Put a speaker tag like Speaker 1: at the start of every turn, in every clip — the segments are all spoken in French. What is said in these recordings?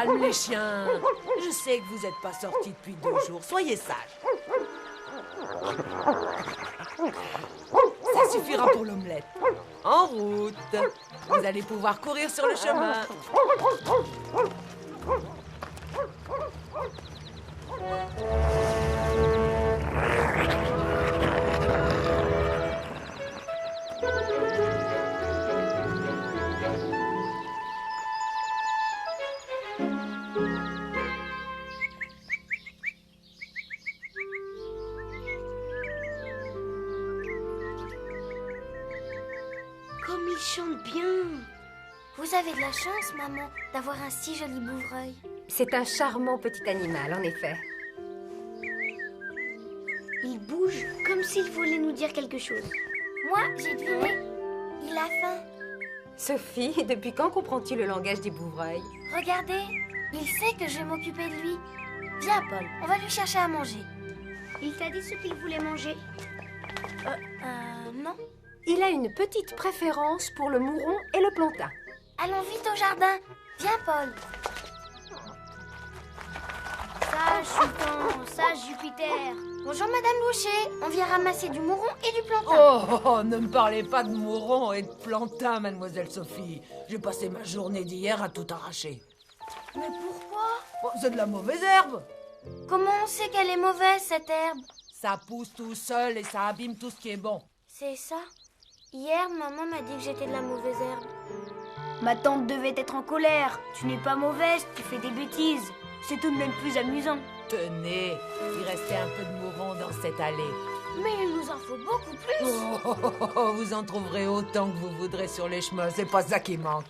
Speaker 1: calme les chiens. Je sais que vous n'êtes pas sortis depuis 2 jours. Soyez sages. Ça suffira pour l'omelette. En route. Vous allez pouvoir courir sur le chemin.
Speaker 2: Comme il chante bien. Vous avez de la chance, maman, d'avoir un si joli bouvreuil.
Speaker 3: C'est un charmant petit animal, en effet.
Speaker 2: Il bouge comme s'il voulait nous dire quelque chose. Moi, j'ai deviné. Il a faim.
Speaker 3: Sophie, depuis quand comprends-tu le langage des bouvreuils?
Speaker 2: Regardez, il sait que je vais m'occuper de lui. Viens, Paul, on va lui chercher à manger. Il t'a dit ce qu'il voulait manger? Non.
Speaker 3: Il a une petite préférence pour le mouron et le plantain.
Speaker 2: Allons vite au jardin. Viens, Paul. Sage, Sultan, sage, Jupiter. Bonjour, Madame Boucher. On vient ramasser du mouron et du plantain.
Speaker 1: Oh, ne me parlez pas de mouron et de plantain, mademoiselle Sophie. J'ai passé ma journée d'hier à tout arracher.
Speaker 2: Mais pourquoi?
Speaker 1: Oh, c'est de la mauvaise herbe.
Speaker 2: Comment on sait qu'elle est mauvaise, cette herbe?
Speaker 1: Ça pousse tout seul et ça abîme tout ce qui est bon.
Speaker 2: C'est ça. Hier, maman m'a dit que j'étais de la mauvaise herbe.
Speaker 4: Ma tante devait être en colère. Tu n'es pas mauvaise, tu fais des bêtises. C'est tout de même plus amusant.
Speaker 1: Tenez, il restait un peu de mouron dans cette allée.
Speaker 2: Mais il nous en faut beaucoup plus.
Speaker 1: Oh, vous en trouverez autant que vous voudrez sur les chemins, c'est pas ça qui manque.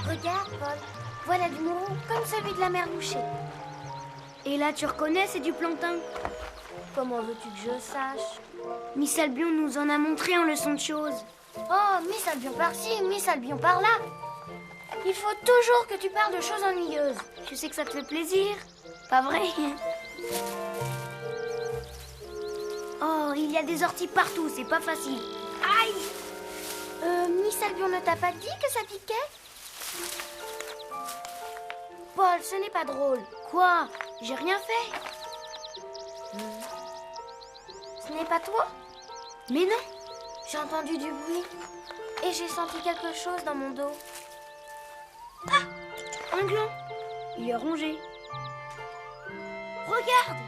Speaker 2: Regarde, Paul. Voilà du mouron comme celui de la mère Boucher.
Speaker 4: Et là, tu reconnais, c'est du plantain.
Speaker 2: Comment veux-tu que je sache?
Speaker 4: Miss Albion nous en a montré en leçon de choses.
Speaker 2: Oh, Miss Albion par-ci, Miss Albion par-là. Il faut toujours que tu parles de choses ennuyeuses.
Speaker 4: Je sais que ça te fait plaisir. Pas vrai? Oh, il y a des orties partout, c'est pas facile. Aïe!
Speaker 2: Miss Albion ne t'a pas dit que ça piquait? Paul, ce n'est pas drôle.
Speaker 4: Quoi? J'ai rien fait.
Speaker 2: Ce n'est pas toi?
Speaker 4: Mais non.
Speaker 2: J'ai entendu du bruit et j'ai senti quelque chose dans mon dos.
Speaker 4: Un gland. Il est rongé.
Speaker 2: Regarde!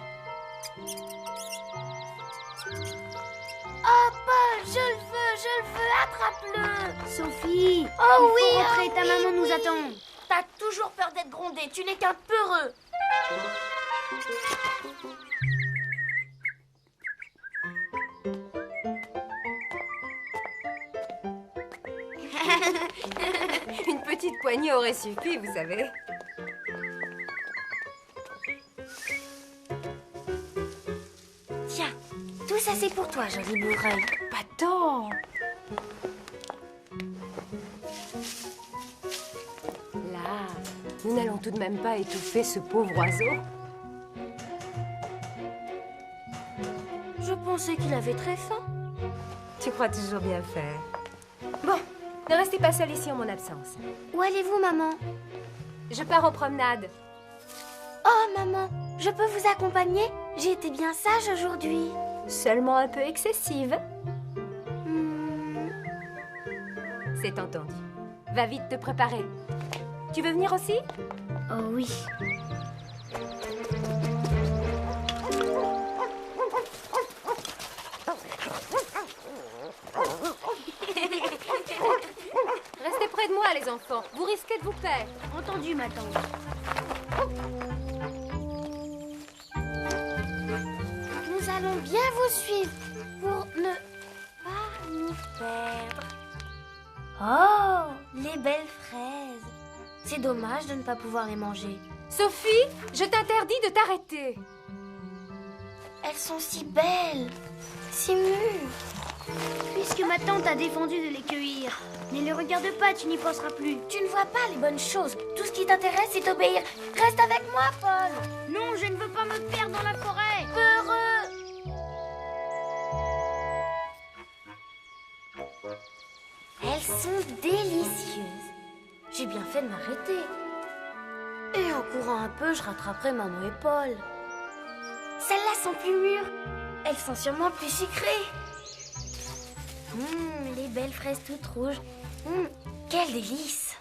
Speaker 2: Oh, Paul, je le veux, attrape-le!
Speaker 4: Sophie!
Speaker 2: Oh oui!
Speaker 4: Faut rentrer,
Speaker 2: oh
Speaker 4: ta
Speaker 2: oui,
Speaker 4: maman nous
Speaker 2: oui.
Speaker 4: attend.
Speaker 2: T'as toujours peur d'être grondé, tu n'es qu'un peureux.
Speaker 3: Une petite poignée aurait suffi, vous savez.
Speaker 2: Tiens, tout ça c'est pour toi, joli bouvreuil.
Speaker 3: Pas tant. Là, nous n'allons tout de même pas étouffer ce pauvre oiseau.
Speaker 2: Je pensais qu'il avait très faim.
Speaker 3: Tu crois toujours bien faire. Bon, ne restez pas seul ici en mon absence.
Speaker 2: Où allez-vous, maman?
Speaker 3: Je pars en promenade.
Speaker 2: Oh, maman, je peux vous accompagner? J'ai été bien sage aujourd'hui.
Speaker 3: Seulement un peu excessive.
Speaker 2: Hmm,
Speaker 3: C'est entendu. Va vite te préparer. Tu veux venir aussi?
Speaker 4: Oh oui.
Speaker 3: Restez près de moi, les enfants. Vous risquez de vous perdre.
Speaker 4: Entendu, ma tante.
Speaker 2: Nous allons bien vous suivre pour ne pas nous perdre. Oh, les belles fraises. C'est dommage de ne pas pouvoir les manger.
Speaker 3: Sophie, je t'interdis de t'arrêter.
Speaker 2: Elles sont si belles, si mûres.
Speaker 4: Puisque ma tante a défendu de les cueillir, Ne les regarde pas, tu n'y penseras plus.
Speaker 2: Tu ne vois pas les bonnes choses. Tout ce qui t'intéresse, c'est d'obéir. Reste avec moi, Paul.
Speaker 4: Non, je ne veux pas me perdre dans la forêt.
Speaker 2: Peureux. Elles sont délicieuses. J'ai bien fait de m'arrêter. Et en courant un peu, je rattraperai maman et Paul. Celles-là sont plus mûres. Elles sont sûrement plus sucrées. Les belles fraises toutes rouges. Quel délice.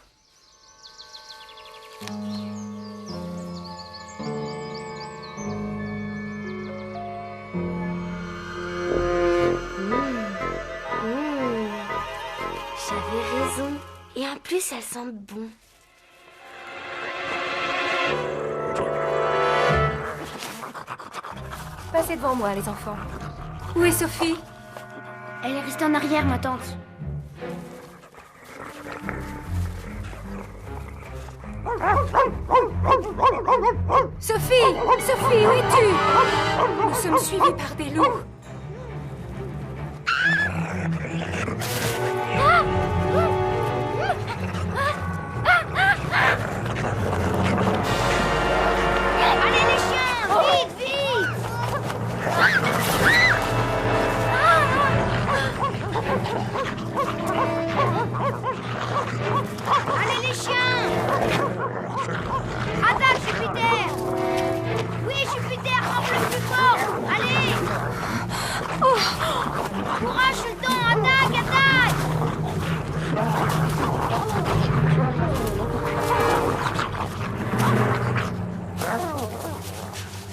Speaker 2: J'avais raison. Et en plus, elles sentent bon.
Speaker 3: Passez devant moi, les enfants. Où est Sophie?
Speaker 4: Elle est restée en arrière, ma tante.
Speaker 3: Sophie! Sophie, où es-tu? Nous sommes suivis par des loups.
Speaker 4: Allez les chiens, vite, vite! Allez les chiens! Attaque Jupiter! Oui Jupiter, frappe le plus fort! Allez! Courage Sultan, attaque, attaque!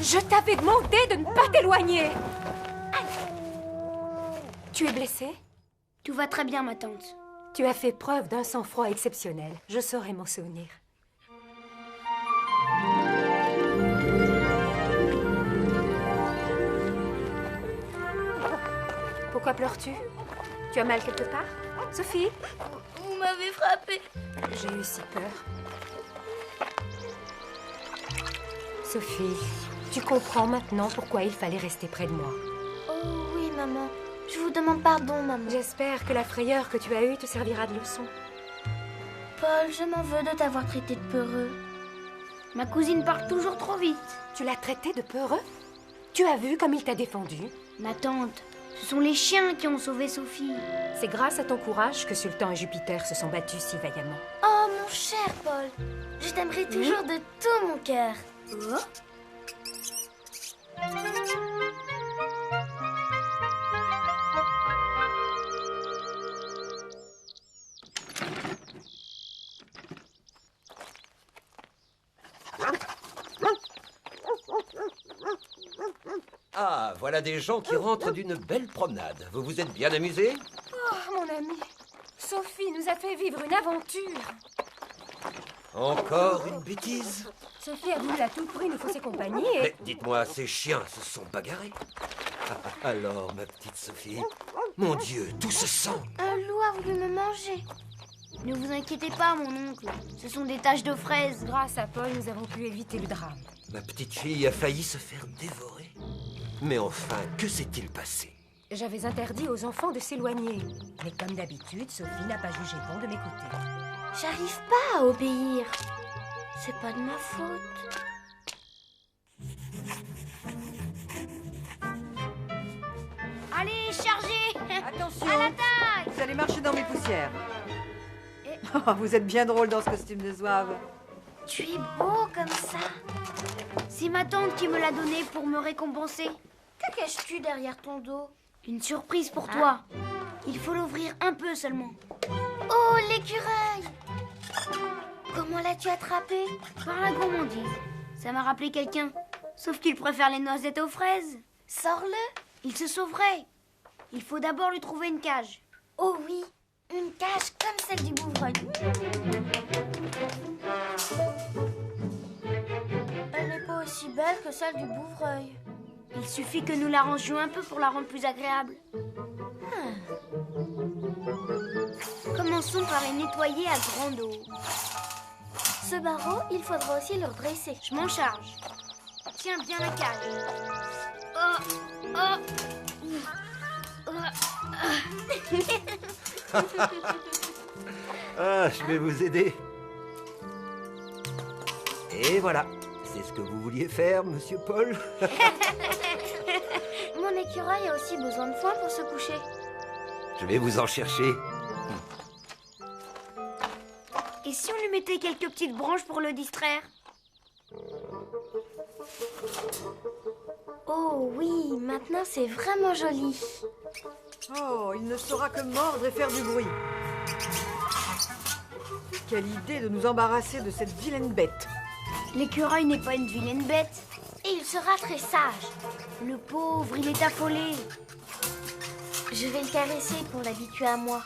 Speaker 3: Je t'avais demandé de ne pas t'éloigner. Tu es blessée?
Speaker 4: Tout va très bien, ma tante.
Speaker 3: Tu as fait preuve d'un sang-froid exceptionnel. Je saurai m'en souvenir. Pourquoi pleures-tu? Tu as mal quelque part? Sophie?
Speaker 2: Vous m'avez frappée.
Speaker 3: J'ai eu si peur. Sophie, tu comprends maintenant pourquoi il fallait rester près de moi.
Speaker 2: Oh oui, maman. Je vous demande pardon, maman.
Speaker 3: J'espère que la frayeur que tu as eue te servira de leçon.
Speaker 2: Paul, je m'en veux de t'avoir traité de peureux.
Speaker 4: Ma cousine parle toujours trop vite.
Speaker 3: Tu l'as traité de peureux? Tu as vu comme il t'a défendu?
Speaker 4: Ma tante, ce sont les chiens qui ont sauvé Sophie.
Speaker 3: C'est grâce à ton courage que Sultan et Jupiter se sont battus si vaillamment.
Speaker 2: Oh, mon cher Paul. Je t'aimerai toujours de tout mon cœur.
Speaker 5: Ah, voilà des gens qui rentrent d'une belle promenade. Vous vous êtes bien amusés?
Speaker 3: Oh, mon ami, Sophie nous a fait vivre une aventure.
Speaker 5: Encore une bêtise?
Speaker 3: Sophie a voulu à tout prix nous fausser compagnie et...
Speaker 5: Mais dites-moi, ces chiens se sont bagarrés? Alors, ma petite Sophie, mon Dieu, tout se sent.
Speaker 2: Un loup a voulu me manger.
Speaker 4: Ne vous inquiétez pas, mon oncle. Ce sont des taches de fraises.
Speaker 3: Grâce à Paul, nous avons pu éviter le drame.
Speaker 5: Ma petite fille a failli se faire dévorer. Mais enfin, que s'est-il passé?
Speaker 3: J'avais interdit aux enfants de s'éloigner. Mais comme d'habitude, Sophie n'a pas jugé bon de m'écouter.
Speaker 2: J'arrive pas à obéir. C'est pas de ma faute.
Speaker 4: Allez, chargez!
Speaker 6: Attention,
Speaker 4: À l'attaque!
Speaker 6: vous allez marcher dans mes poussières. Oh, vous êtes bien drôle dans ce costume de zouave.
Speaker 2: Tu es beau comme ça.
Speaker 4: C'est ma tante qui me l'a donné pour me récompenser.
Speaker 2: Que caches-tu derrière ton dos?
Speaker 4: Une surprise pour toi. Il faut l'ouvrir un peu seulement.
Speaker 2: Oh, l'écureuil! Comment l'as-tu attrapé?
Speaker 4: Par la gourmandise. Ça m'a rappelé quelqu'un. Sauf qu'il préfère les noisettes aux fraises.
Speaker 2: Sors-le.
Speaker 4: Il se sauverait. Il faut d'abord lui trouver une cage.
Speaker 2: Oh oui, une cage comme celle du bouvreuil. Elle n'est pas aussi belle que celle du bouvreuil.
Speaker 4: Il suffit que nous l'arrangions un peu pour la rendre plus agréable. Commençons par les nettoyer à grande eau.
Speaker 2: Ce barreau, il faudra aussi le redresser.
Speaker 4: Je m'en charge. Tiens bien la cage. Oh, oh.
Speaker 5: Ah, je vais vous aider. Et voilà. C'est ce que vous vouliez faire, monsieur Paul?
Speaker 2: Mon écureuil a aussi besoin de foin pour se coucher.
Speaker 5: Je vais vous en chercher.
Speaker 4: Et si on lui mettait quelques petites branches pour le distraire?
Speaker 2: Oh oui, maintenant c'est vraiment joli.
Speaker 6: Oh, il ne saura que mordre et faire du bruit. Quelle idée de nous embarrasser de cette vilaine bête.
Speaker 4: L'écureuil n'est pas une vilaine bête.
Speaker 2: Et il sera très sage.
Speaker 4: Le pauvre, il est affolé.
Speaker 2: Je vais le caresser pour l'habituer à moi.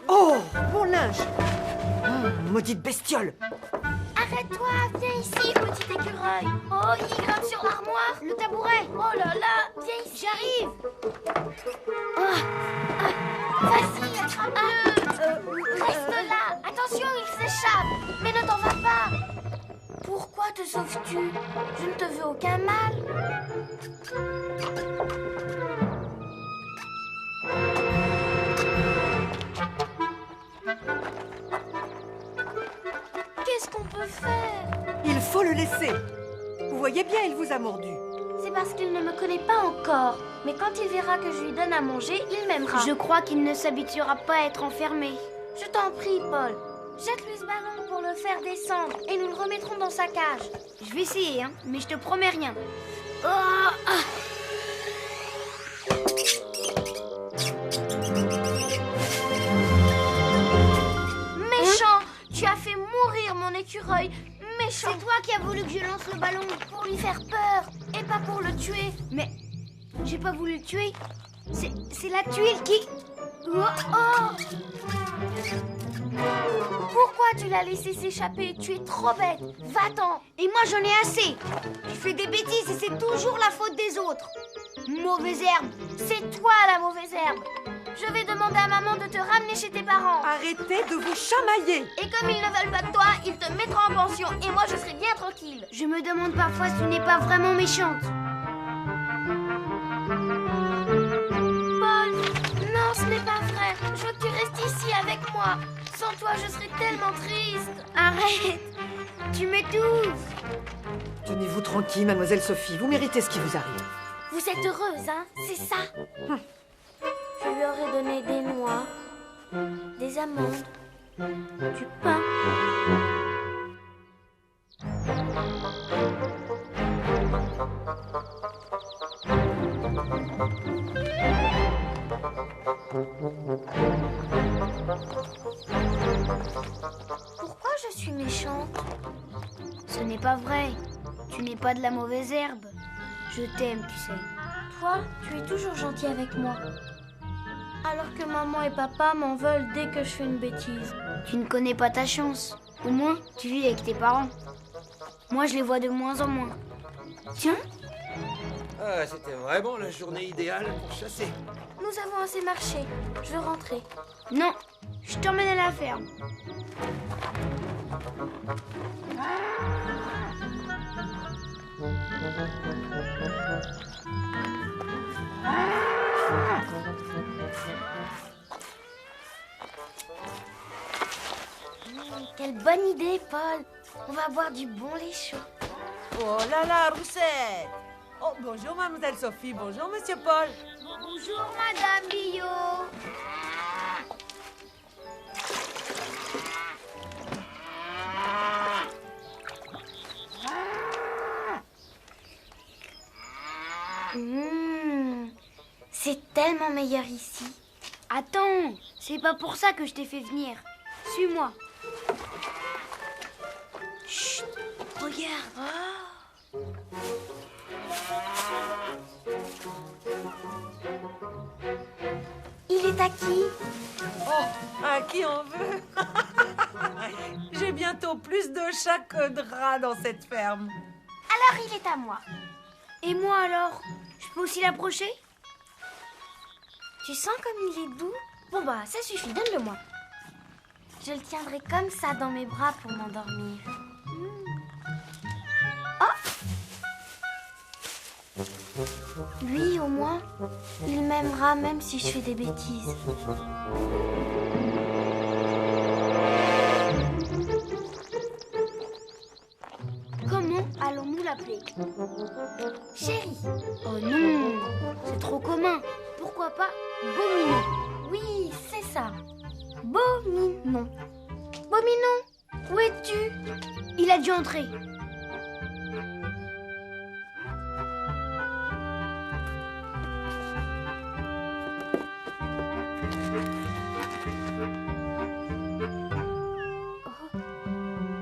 Speaker 6: Oh, mon linge. Maudite bestiole.
Speaker 2: Arrête-toi, viens ici, petit écureuil. Oh, il grimpe sur l'armoire.
Speaker 4: Le tabouret.
Speaker 2: Oh là là, viens ici.
Speaker 4: J'arrive.
Speaker 2: Vas-y, attrape-le. Reste là. Attention, il s'échappe. Mais ne t'en va pas. Pourquoi te sauves-tu? Je ne te veux aucun mal. Qu'est-ce qu'on peut faire?
Speaker 6: Il faut le laisser. Vous voyez bien, il vous a mordu.
Speaker 2: C'est parce qu'il ne me connaît pas encore. Mais quand il verra que je lui donne à manger, il m'aimera.
Speaker 4: Je crois qu'il ne s'habituera pas à être enfermé.
Speaker 2: Je t'en prie, Paul. Jette-lui ce ballon pour le faire descendre et nous le remettrons dans sa cage.
Speaker 4: Je vais essayer, hein, mais je te promets rien.
Speaker 2: Méchant! Tu as fait mourir mon écureuil. Méchant!
Speaker 4: C'est toi qui as voulu que je lance le ballon.
Speaker 2: Pour lui faire peur et pas pour le tuer.
Speaker 4: Mais j'ai pas voulu le tuer. C'est la tuile qui...
Speaker 2: Pourquoi tu l'as laissé s'échapper? Tu es trop bête. Va-t'en.
Speaker 4: Et moi j'en ai assez. Tu fais des bêtises et c'est toujours la faute des autres. Mauvaise herbe.
Speaker 2: C'est toi la mauvaise herbe. Je vais demander à maman de te ramener chez tes parents.
Speaker 6: Arrêtez de vous chamailler.
Speaker 2: Et comme ils ne veulent pas de toi, ils te mettront en pension. Et moi, je serai bien tranquille.
Speaker 4: Je me demande parfois si tu n'es pas vraiment méchante.
Speaker 2: Paul, non, ce n'est pas vrai. Je veux que tu restes ici avec moi. Sans toi, je serais tellement triste.
Speaker 4: Arrête. Tu m'étouffes.
Speaker 6: Tenez-vous tranquille, mademoiselle Sophie. Vous méritez ce qui vous arrive.
Speaker 2: Vous êtes heureuse, hein? C'est ça. Je lui aurais donné des noix, des amandes, du pain. Pourquoi je suis méchante?
Speaker 4: Ce n'est pas vrai. Tu n'es pas de la mauvaise herbe. Je t'aime, tu sais.
Speaker 2: Toi, tu es toujours gentil avec moi. Alors que maman et papa m'en veulent dès que je fais une bêtise.
Speaker 4: Tu ne connais pas ta chance. Au moins, tu vis avec tes parents. Moi, je les vois de moins en moins. Tiens,
Speaker 5: Ah, c'était vraiment la journée idéale pour chasser.
Speaker 2: Nous avons assez marché. Je veux rentrer.
Speaker 4: non, je t'emmène à la ferme.
Speaker 2: Quelle bonne idée, Paul. On va boire du bon lait chaud.
Speaker 1: Oh là là, Roussette! Oh, bonjour, mademoiselle Sophie. Bonjour, monsieur Paul.
Speaker 4: Bonjour, Madame Billot.
Speaker 2: C'est tellement meilleur ici.
Speaker 4: Attends, c'est pas pour ça que je t'ai fait venir. Suis-moi. Chut, regarde.
Speaker 2: Il est à qui?
Speaker 1: Oh, à qui on veut? J'ai bientôt plus de chats que de rats dans cette ferme.
Speaker 2: Alors il est à moi.
Speaker 4: Et moi alors? Je peux aussi l'approcher?
Speaker 2: Tu sens comme il est doux? Bon bah, ça suffit, donne-le-moi. Je le tiendrai comme ça dans mes bras pour m'endormir. Oh! Lui, au moins, il m'aimera même si je fais des bêtises.
Speaker 4: Comment allons-nous l'appeler?
Speaker 2: Chérie.
Speaker 4: Oh non, c'est trop commun. Pourquoi pas Beauminon?
Speaker 2: Oui, c'est ça. Beauminon. Beauminon, où es-tu?
Speaker 4: Il a dû entrer.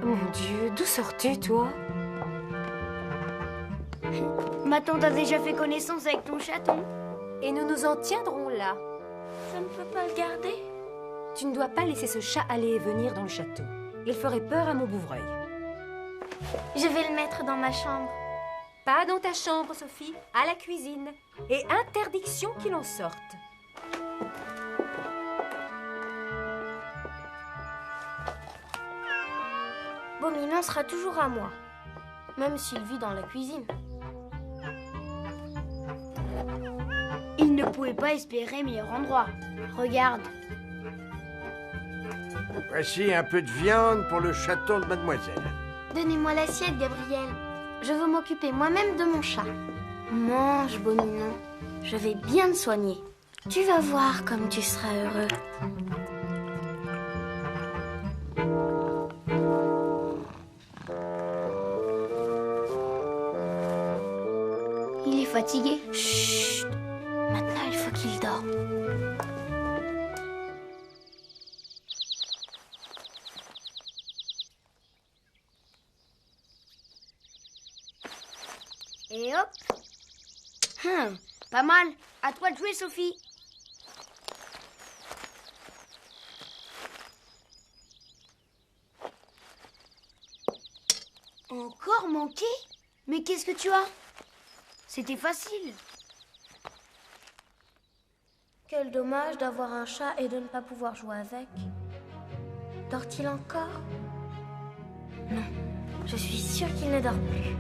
Speaker 3: Mon Dieu, d'où sors-tu, toi?
Speaker 4: Ma tante a déjà fait connaissance avec ton chaton.
Speaker 3: Et nous nous en tiendrons là.
Speaker 2: Je ne peux pas le garder.
Speaker 3: Tu ne dois pas laisser ce chat aller et venir dans le château. Il ferait peur à mon bouvreuil.
Speaker 2: Je vais le mettre dans ma chambre.
Speaker 3: Pas dans ta chambre, Sophie, à la cuisine. Et interdiction qu'il en sorte.
Speaker 2: Beauminon sera toujours à moi, même s'il vit dans la cuisine.
Speaker 4: Il ne pouvait pas espérer meilleur endroit. Regarde.
Speaker 7: Voici un peu de viande pour le château de mademoiselle.
Speaker 2: Donnez-moi l'assiette, Gabriel. Je veux m'occuper moi-même de mon chat. Mange, Beauminon. Je vais bien te soigner. Tu vas voir comme tu seras heureux.
Speaker 4: Il est fatigué.
Speaker 2: Chut. Maintenant, il faut qu'il dorme.
Speaker 4: Et hop. Pas mal. À toi de jouer, Sophie. Encore manqué? Mais qu'est-ce que tu as? C'était facile.
Speaker 2: Quel dommage d'avoir un chat et de ne pas pouvoir jouer avec. Dort-il encore? Non, je suis sûre qu'il ne dort plus.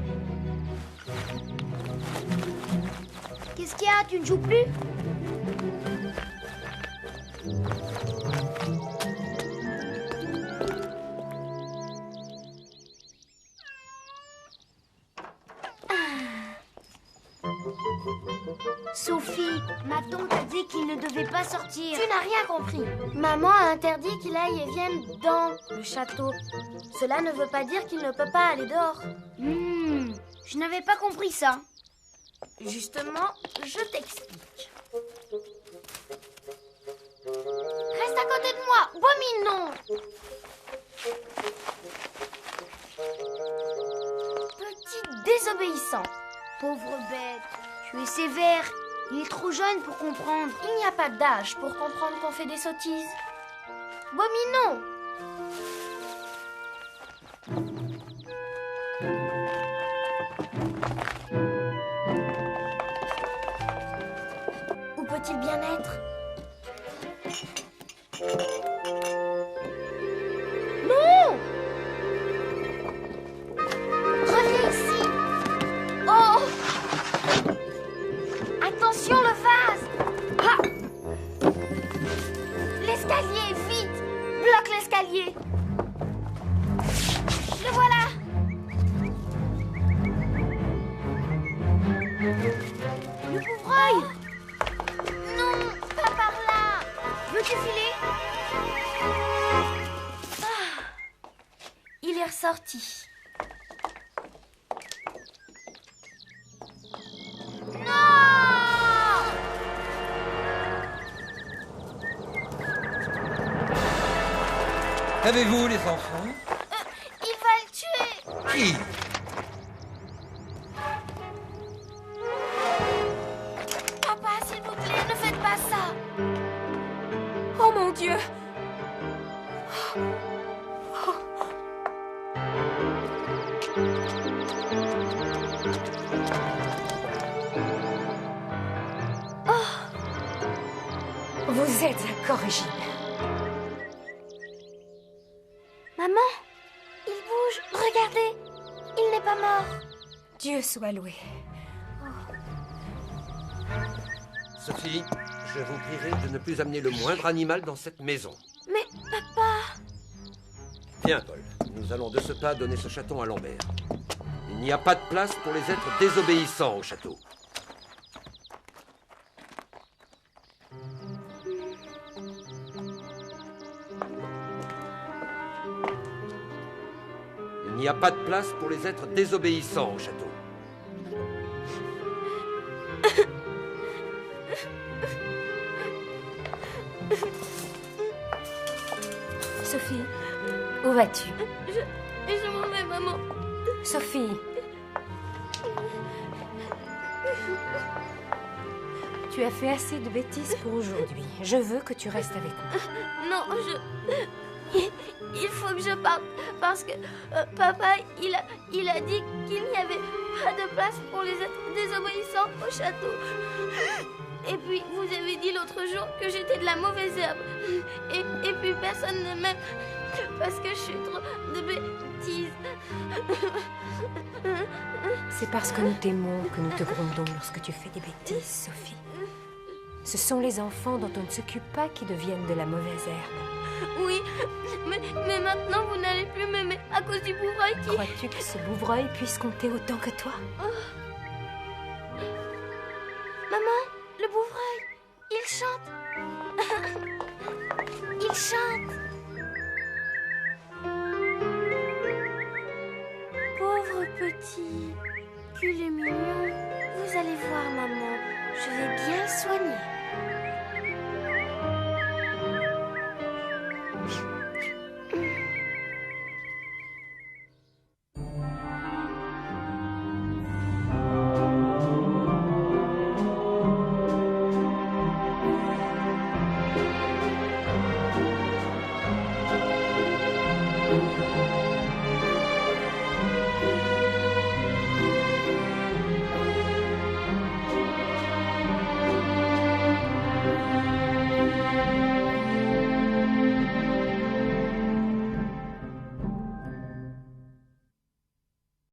Speaker 4: Qu'est-ce qu'il y a? Tu ne joues plus? Sophie, ma tante a dit qu'il ne devait pas sortir.
Speaker 2: Tu n'as rien compris. Maman a interdit qu'il aille et vienne dans le château. Cela ne veut pas dire qu'il ne peut pas aller dehors.
Speaker 4: Je n'avais pas compris ça.
Speaker 2: Justement, je t'explique. Reste à côté de moi, Beauminon. Petit désobéissant.
Speaker 4: Pauvre bête, tu es sévère. Il est trop jeune pour comprendre.
Speaker 2: Il n'y a pas d'âge pour comprendre qu'on fait des sottises. Beauminon. Où peut-il bien être? Non! Reviens ici! Oh! Attention, le vase! Ah! L'escalier, vite! Bloque l'escalier! Le voilà!
Speaker 4: Le bouvreuil!
Speaker 2: Non, pas par là!
Speaker 4: Veux-tu filer?
Speaker 2: Il est ressorti. Non!
Speaker 5: Avez-vous les enfants?
Speaker 2: Il va le tuer!
Speaker 5: Qui?
Speaker 2: Papa, s'il vous plaît, ne faites pas ça!
Speaker 3: Oh mon Dieu! Vous êtes incorrigible.
Speaker 2: Maman, il bouge, regardez! Il n'est pas mort.
Speaker 3: Dieu soit loué.
Speaker 5: Sophie, je vous prierai de ne plus amener le moindre animal dans cette maison.
Speaker 2: Mais papa...
Speaker 5: Viens, Paul. Nous allons de ce pas donner ce chaton à Lambert. Il n'y a pas de place pour les êtres désobéissants au château. Il n'y a pas de place pour les êtres désobéissants au château.
Speaker 3: Sophie, où vas-tu?
Speaker 2: Je m'en vais, maman.
Speaker 3: Sophie. Tu as fait assez de bêtises pour aujourd'hui. Je veux que tu restes avec moi.
Speaker 2: Non, il faut que je parte parce que papa, il a dit qu'il n'y avait pas de place pour les êtres désobéissants au château. Et puis, vous avez dit l'autre jour que j'étais de la mauvaise herbe. Et puis, personne ne m'aime parce que je suis trop de bêtises.
Speaker 3: C'est parce que nous t'aimons que nous te grondons lorsque tu fais des bêtises, Sophie. Ce sont les enfants dont on ne s'occupe pas qui deviennent de la mauvaise herbe.
Speaker 2: Oui, mais maintenant, vous n'allez plus m'aimer à cause du bouvreuil qui...
Speaker 3: Crois-tu que ce bouvreuil puisse compter autant que toi?
Speaker 2: Maman, le bouvreuil, il chante. Il chante. Pauvre petit, qu'il est mignon. Vous allez voir, maman, je vais bien le soigner.